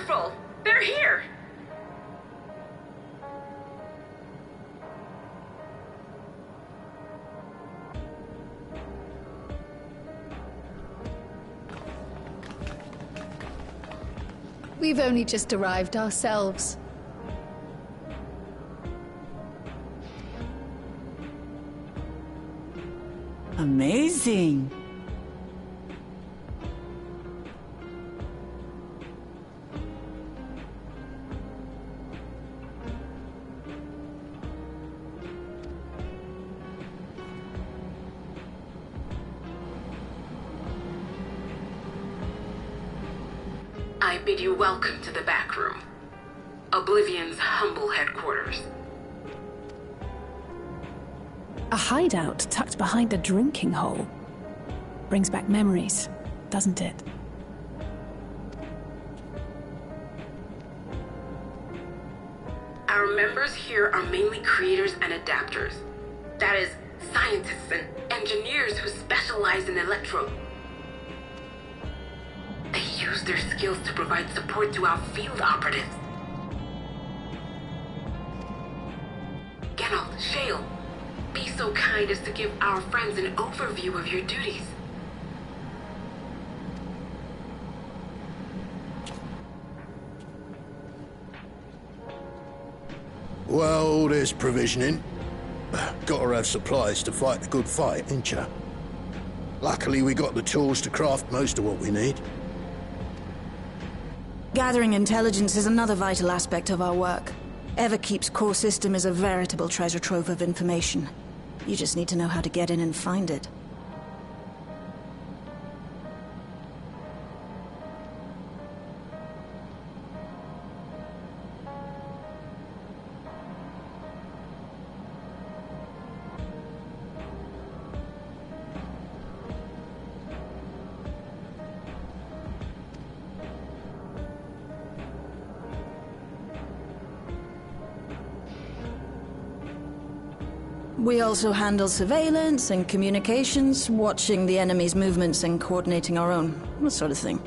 Wonderful! They're here! We've only just arrived ourselves. Amazing! I bid you welcome to the back room. Oblivion's humble headquarters. A hideout tucked behind a drinking hole. Brings back memories, doesn't it? Our members here are mainly creators and adapters. That is, scientists and engineers who specialize in electro. They use their skills to provide support to our field operatives. Geralt, Shale, be so kind as to give our friends an overview of your duties. Well, there's provisioning. Gotta have supplies to fight the good fight, ain't ya? Luckily, we got the tools to craft most of what we need. Gathering intelligence is another vital aspect of our work. Everkeep's core system is a veritable treasure trove of information. You just need to know how to get in and find it. We also handle surveillance and communications, watching the enemy's movements and coordinating our own, that sort of thing.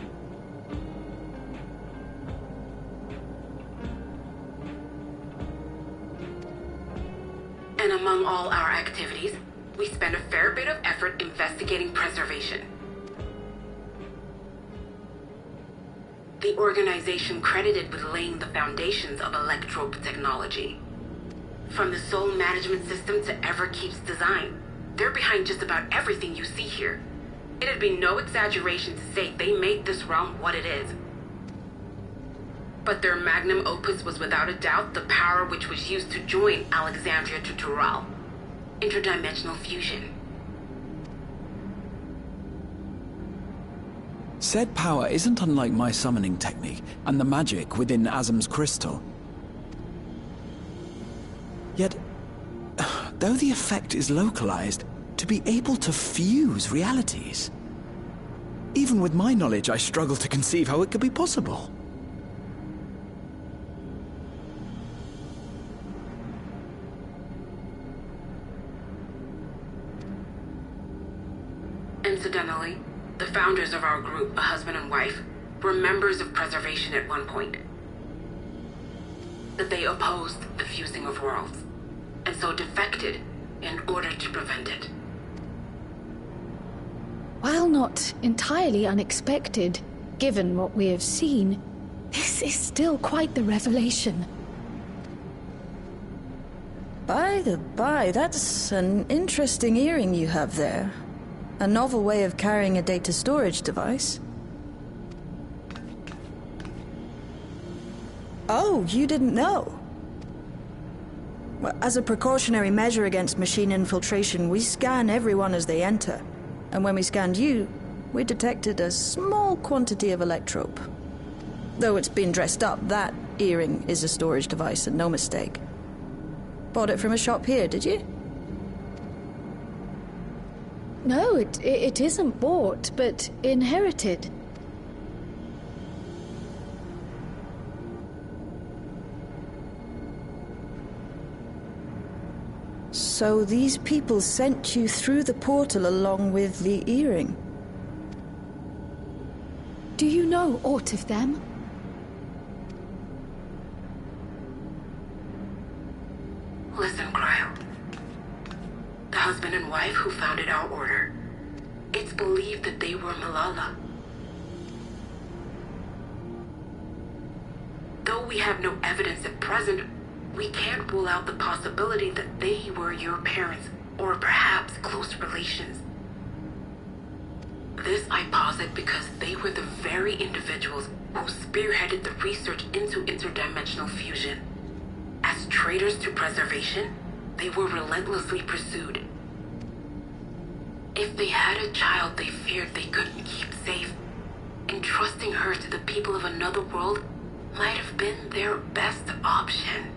And among all our activities, we spend a fair bit of effort investigating preservation. The organization credited with laying the foundations of electrope technology. From the soul management system to Everkeep's design, they're behind just about everything you see here. It'd be no exaggeration to say they made this realm what it is. But their magnum opus was without a doubt the power which was used to join Alexandria to Tural. Interdimensional fusion. Said power isn't unlike my summoning technique and the magic within Azam's crystal. Yet, though the effect is localized, to be able to fuse realities. Even with my knowledge, I struggle to conceive how it could be possible. Incidentally, the founders of our group, a husband and wife, were members of preservation at one point. That they opposed the fusing of worlds, and so defected in order to prevent it. While not entirely unexpected, given what we have seen, this is still quite the revelation. By the by, that's an interesting earring you have there. A novel way of carrying a data storage device. Oh, you didn't know? Well, as a precautionary measure against machine infiltration, we scan everyone as they enter. And when we scanned you, we detected a small quantity of electrope. Though it's been dressed up, that earring is a storage device and no mistake. Bought it from a shop here, did you? No, it isn't bought, but inherited. So these people sent you through the portal along with the earring? Do you know aught of them? wife who founded our order. It's believed that they were Malala. Though we have no evidence at present, we can't rule out the possibility that they were your parents, or perhaps close relations. This I posit because they were the very individuals who spearheaded the research into interdimensional fusion. As traitors to preservation, they were relentlessly pursued. If they had a child they feared they couldn't keep safe, entrusting her to the people of another world might have been their best option.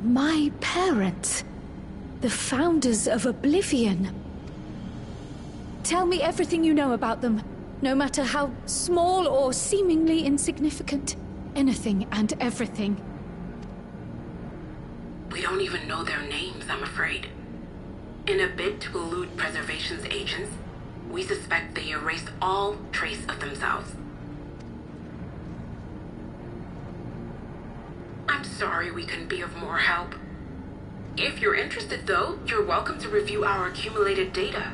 My parents, the founders of Oblivion. Tell me everything you know about them, no matter how small or seemingly insignificant. Anything and everything. We don't even know their names, I'm afraid. In a bid to elude preservation's agents, we suspect they erased all trace of themselves. I'm sorry we couldn't be of more help. If you're interested, though, you're welcome to review our accumulated data.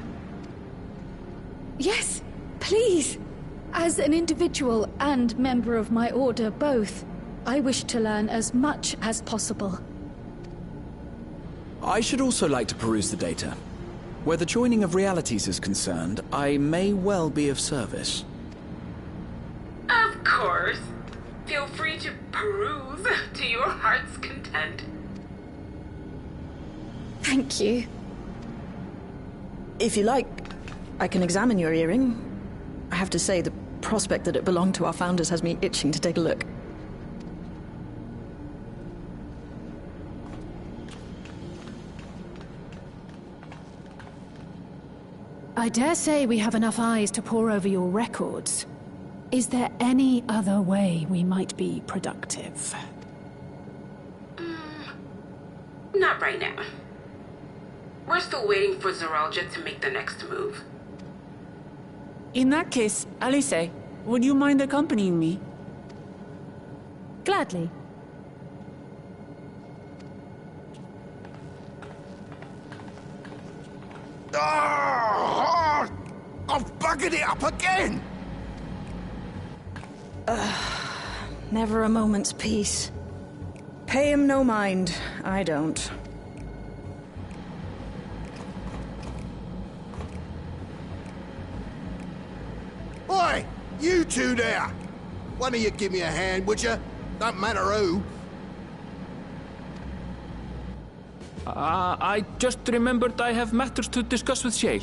Yes, please. As an individual and member of my order both, I wish to learn as much as possible. I should also like to peruse the data. Where the joining of realities is concerned, I may well be of service. Of course. Feel free to peruse to your heart's content. Thank you. If you like, I can examine your earring. I have to say, the prospect that it belonged to our founders has me itching to take a look. I dare say we have enough eyes to pore over your records. Is there any other way we might be productive? Not right now. We're still waiting for Zoralja to make the next move. In that case, Alice, would you mind accompanying me? Gladly. Oh, I've buggered it up again! Never a moment's peace. Pay him no mind. I don't. Oi! You two there! One of you give me a hand, would you? Don't matter who. I just remembered I have matters to discuss with Shay.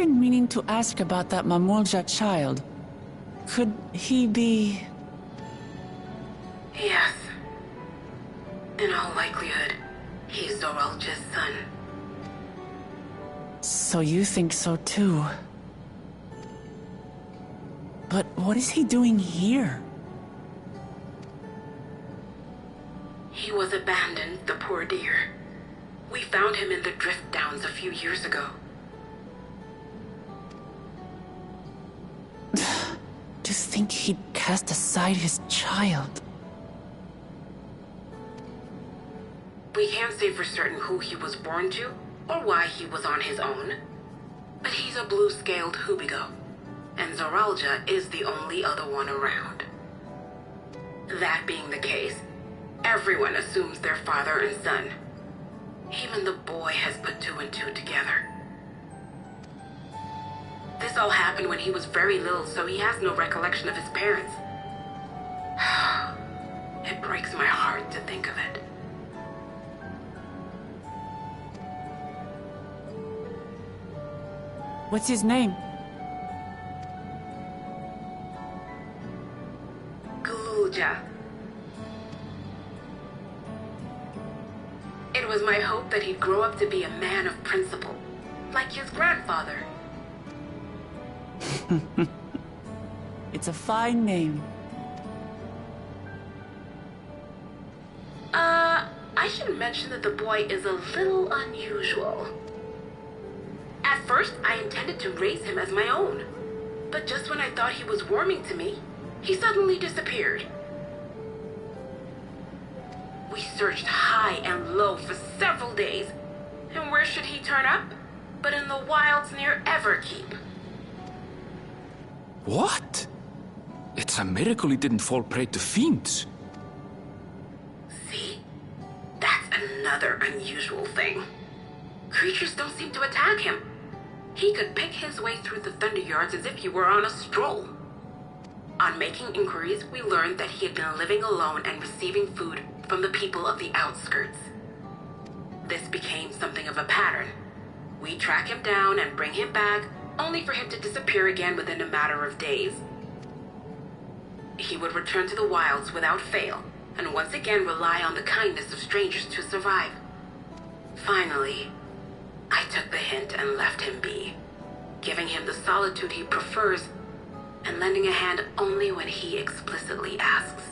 been meaning to ask about that Mamulja child. Could he be... Yes. In all likelihood, he's Zoralja's son. So you think so too? But what is he doing here? He was abandoned, the poor dear. We found him in the drift downs a few years ago. To think he'd cast aside his child. We can't say for certain who he was born to, or why he was on his own. But he's a blue-scaled Hubigo, and Zoralja is the only other one around. That being the case, everyone assumes they're father and son. Even the boy has put two and two together. This all happened when he was very little, so he has no recollection of his parents. It breaks my heart to think of it. What's his name? Gululja. It was my hope that he'd grow up to be a man of principle, like his grandfather. It's a fine name. I should mention that the boy is a little unusual. At first, I intended to raise him as my own. But just when I thought he was warming to me, he suddenly disappeared. We searched high and low for several days. And where should he turn up? But in the wilds near Everkeep. What? It's a miracle he didn't fall prey to fiends. See? That's another unusual thing. Creatures don't seem to attack him. He could pick his way through the Thunder Yards as if he were on a stroll. On making inquiries, we learned that he had been living alone and receiving food from the people of the outskirts. This became something of a pattern. We track him down and bring him back, only for him to disappear again within a matter of days. He would return to the wilds without fail, and once again rely on the kindness of strangers to survive. Finally, I took the hint and left him be, giving him the solitude he prefers, and lending a hand only when he explicitly asks.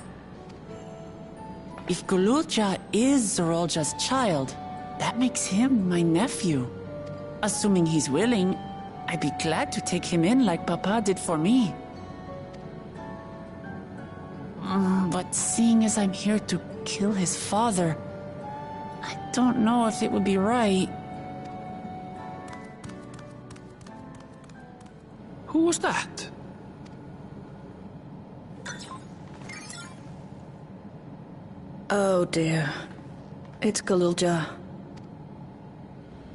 If Gululja is Zoralja's child, that makes him my nephew. Assuming he's willing, I'd be glad to take him in like Papa did for me. But seeing as I'm here to kill his father, I don't know if it would be right. Who was that? Oh dear. It's Gululja.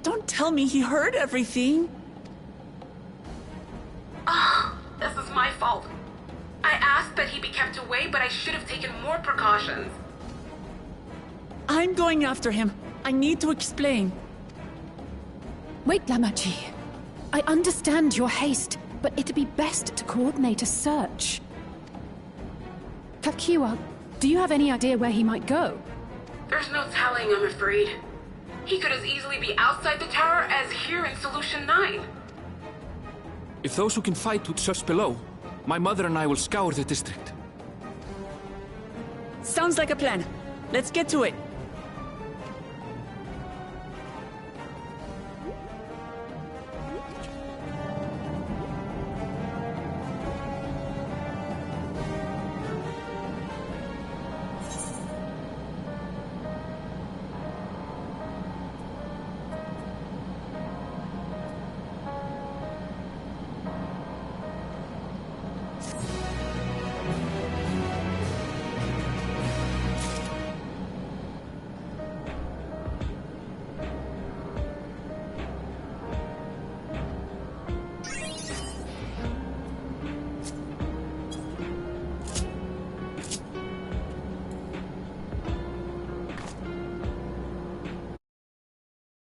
Don't tell me he heard everything. This is my fault. I asked that he be kept away, but I should have taken more precautions. I'm going after him. I need to explain. Wait, Lamaji. I understand your haste, but it'd be best to coordinate a search. Kakiwa, do you have any idea where he might go? There's no telling, I'm afraid. He could as easily be outside the tower as here in Solution 9. If those who can fight would search below, my mother and I will scour the district. Sounds like a plan. Let's get to it.